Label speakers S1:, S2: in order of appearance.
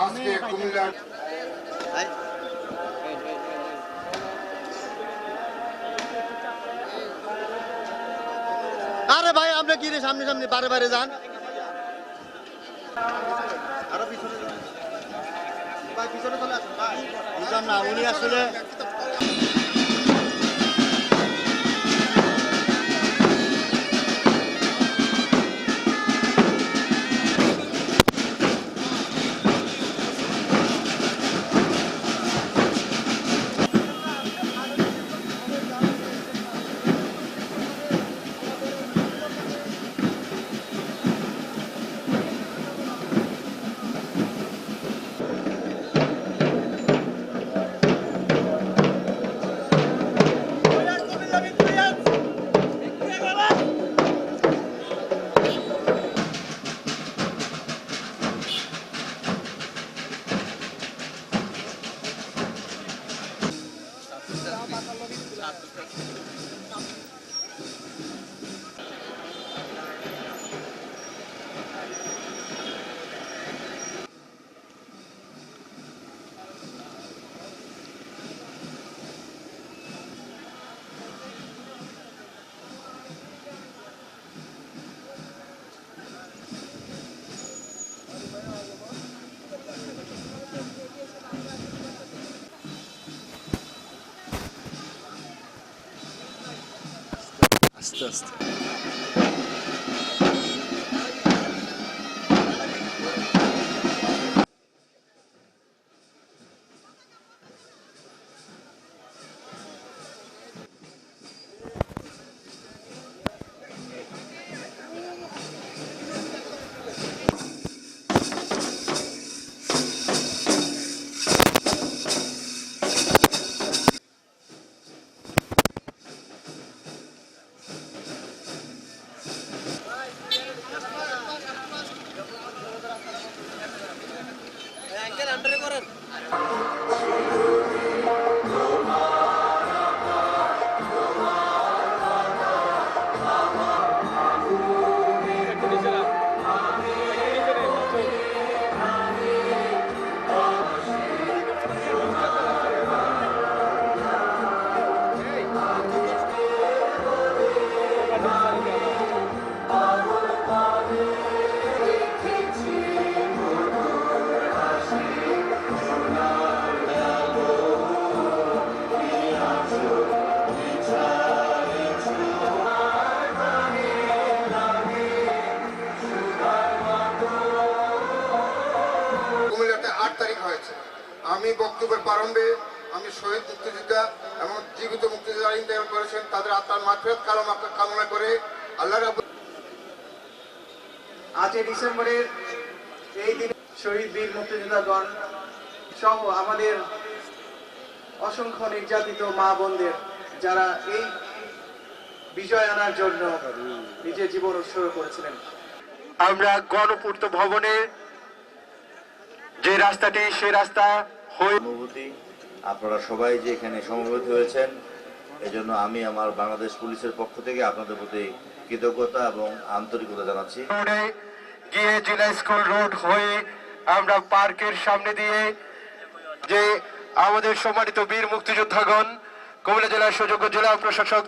S1: আজকে কুমিল্লার
S2: আরে ভাই আপনি কি রে সামনে সামনে বারে বারে যান আরো পিছনে যান ভাই পিছনে চলে আসুন ভাই বুঝলাম না উনি আসলে আস্তে আস্তে
S1: আমি বক্তব্যের প্রারম্ভে আমি শহীদ মুক্তিযোদ্ধা এবং জীবিত মুক্তিযোদ্ধা ইন্তেকাল করেছেন তাদের আত্মার মাগফিরাত কামনা করে আল্লাহ রাব্বুল
S3: আজ ডিসেম্বরের এই দিনে শহীদ বীর মুক্তিযোদ্ধাগণ সহ আমাদের অসংখ্য নির্যাতিত মা বোনদের যারা এই বিজয় আনার জন্য নিজের জীবন উৎসর্গ করেছিলেন।
S4: আমরা গণপূর্ত ভবনে যে রাস্তাটি সে রাস্তা
S5: অনুভূতি আপনারা সবাই যে এখানে সমবেত হয়েছেন এজন্য আমি আমার বাংলাদেশ পুলিশের পক্ষ থেকে আপনাদের প্রতি কৃতজ্ঞতা এবং আন্তরিকতা জানাচ্ছি।
S4: গিয়ে জেলা স্কুল রোড হয়ে আমরা পার্কের সামনে দিয়ে যে আমাদের সম্মানিত বীর মুক্তিযোদ্ধাগণ কুমিল্লা জেলার সুযোগ্য জেলা প্রশাসক